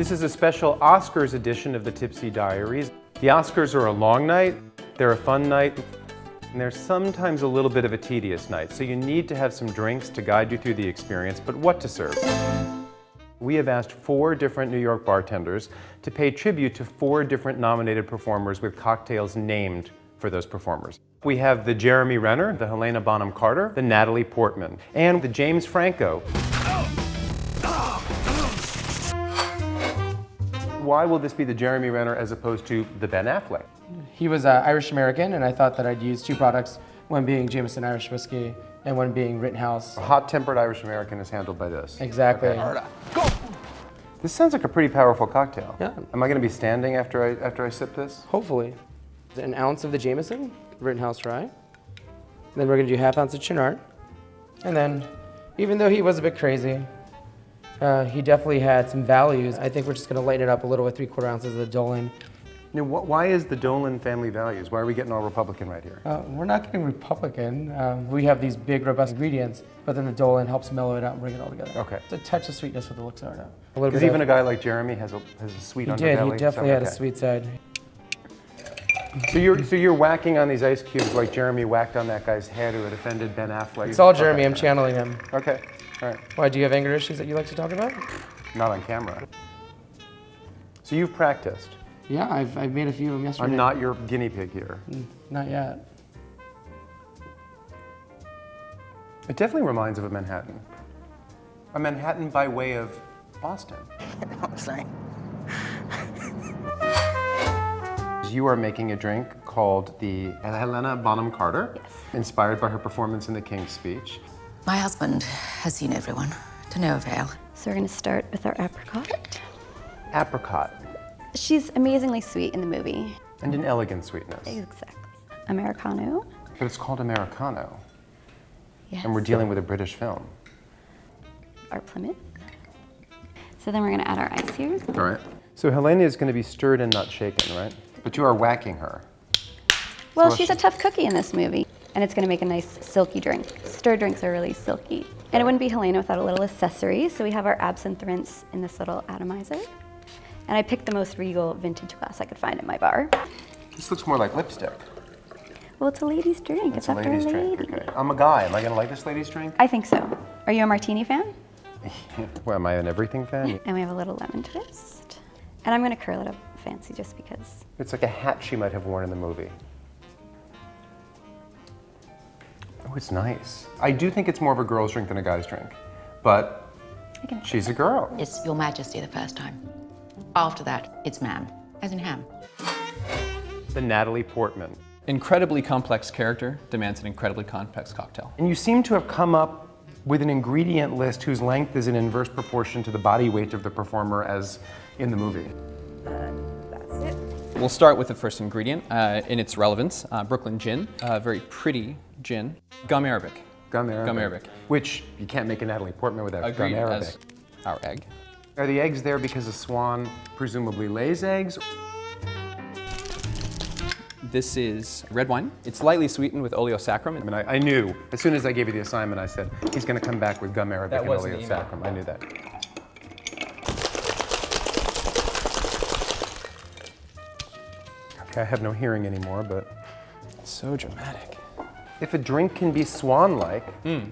This is a special Oscars edition of the Tipsy Diaries. The Oscars are a long night, they're a fun night, and they're sometimes a little bit of a tedious night, so you need to have some drinks to guide you through the experience, but what to serve? We have asked 4 different New York bartenders to pay tribute to 4 different nominated performers with cocktails named for those performers. We have the Jeremy Renner, the Helena Bonham Carter, the Natalie Portman, and the James Franco. Why will this be the Jeremy Renner as opposed to the Ben Affleck? He was Irish American, and I thought that I'd use 2 products, one being Jameson Irish whiskey and one being Rittenhouse. A hot-tempered Irish American is handled by this. Exactly. Okay. This sounds like a pretty powerful cocktail. Yeah. Am I going to be standing after I sip this? Hopefully. An ounce of the Jameson, Rittenhouse rye. Then we're going to do ½ ounce of Chinard. And then, even though he was a bit crazy, he definitely had some values. I think we're just going to lighten it up a little with 3/4 ounces of the Dolan. Now, why is the Dolan family values? Why are we getting all Republican right here? We're not getting Republican. We have these big, robust ingredients, but then the Dolan helps mellow it out and bring it all together. Okay. It's a touch of sweetness with the looks of it. Because even a guy like Jeremy has a sweet underbelly. He definitely had a sweet side. So you're whacking on these ice cubes like Jeremy whacked on that guy's head who had offended Ben Affleck. It's all Jeremy. I'm channeling him. Okay. All right. Why, do you have anger issues that you like to talk about? Not on camera. So you've practiced. Yeah, I've made a few of them yesterday. I'm not your guinea pig here. Not yet. It definitely reminds of a Manhattan. A Manhattan by way of Boston. You know what I'm saying? You are making a drink called the Helena Bonham Carter, Yes. inspired by her performance in the King's Speech. My husband has seen everyone, to no avail. So we're gonna start with our apricot. Apricot, She's amazingly sweet in the movie. and an elegant sweetness. Exactly. Americano. But it's called Americano, Yes. and we're dealing with a British film. Our Plymouth. So then we're gonna add our ice here. All right. So Helena is going to be stirred and not shaken, right? But you are whacking her. Well, So she's a tough cookie in this movie, and it's gonna make a nice silky drink. Stirred drinks are really silky. And it wouldn't be Helena without a little accessory, so we have our absinthe rinse in this little atomizer. And I picked the most regal vintage glass I could find at my bar. This looks more like lipstick. Well, it's a lady's drink. It's It's a after lady's a lady. drink. Okay. I'm a guy. Am I going to like this lady's drink? I think so. Are you a martini fan? Well, am I an everything fan? And we have a little lemon twist. And I'm gonna curl it up fancy just because. It's like a hat she might have worn in the movie. Oh, it's nice. I do think it's more of a girl's drink than a guy's drink, but she's a girl. It's Your Majesty the first time. After that, it's ma'am, as in ham. The Natalie Portman. Incredibly complex character demands an incredibly complex cocktail. And you seem to have come up with an ingredient list whose length is in inverse proportion to the body weight of the performer as in the movie. That's it. We'll start with the first ingredient in its relevance, Brooklyn gin, a very pretty gin, gum arabic. Gum arabic. Gum arabic. Which you can't make a Natalie Portman without Agreed, gum arabic. as our egg. Are the eggs there because a swan presumably lays eggs? This is red wine. It's lightly sweetened with oleosaccharum. I mean, I knew, as soon as I gave you the assignment, I said, he's going to come back with gum arabic That and was an email. oleosaccharum. I knew that. Okay, I have no hearing anymore, but So dramatic. if a drink can be swan-like,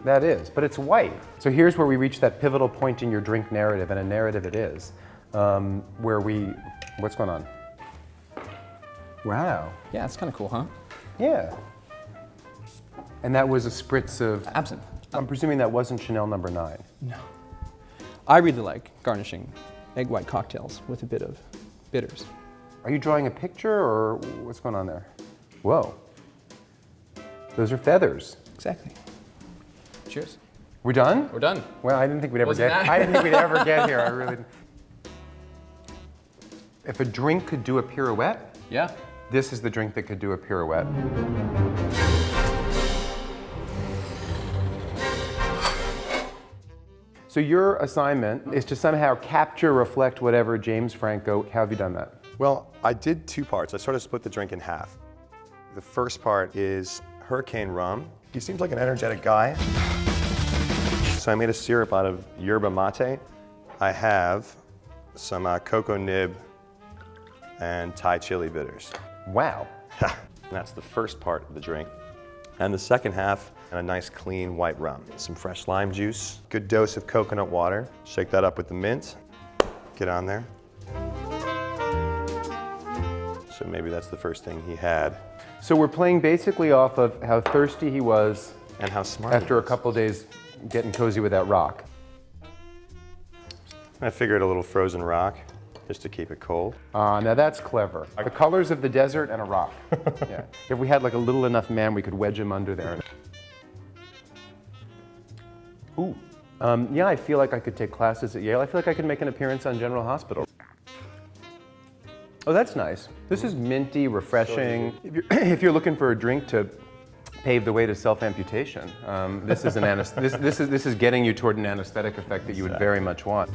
that is, but it's white. So here's where we reach that pivotal point in your drink narrative, and a narrative it is, what's going on? Wow. Yeah, it's kind of cool, huh? Yeah. And that was a spritz of Absinthe. I'm presuming that wasn't Chanel number 9. No. I really like garnishing egg white cocktails with a bit of bitters. Are you drawing a picture or what's going on there? Whoa. Those are feathers. Exactly. Cheers. We're done? We're done. Well, I didn't think we'd ever Wasn't get that- I didn't think we'd ever get here. I really didn't. If a drink could do a pirouette, Yeah. this is the drink that could do a pirouette. So your assignment is to somehow capture, reflect whatever James Franco. How have you done that? Well, I did 2 parts. I sort of split the drink in half. The first part is Hurricane Rum. He seems like an energetic guy. So I made a syrup out of yerba mate. I have some cocoa nib and Thai chili bitters. Wow. And that's the first part of the drink. And the second half, and a nice clean white rum. Some fresh lime juice, good dose of coconut water. Shake that up with the mint. Get on there. So maybe that's the first thing he had. So we're playing basically off of how thirsty he was And how smart after he a is. couple days getting cozy with that rock. I figured a little frozen rock, just to keep it cold. Now that's clever. The colors of the desert and a rock. Yeah. If we had like a little enough man, we could wedge him under there. Ooh. Yeah, I feel like I could take classes at Yale. I feel like I could make an appearance on General Hospital. Oh, that's nice. This is minty, refreshing. If you're looking for a drink to pave the way to self-amputation, this is getting you toward an anesthetic effect that you would very much want.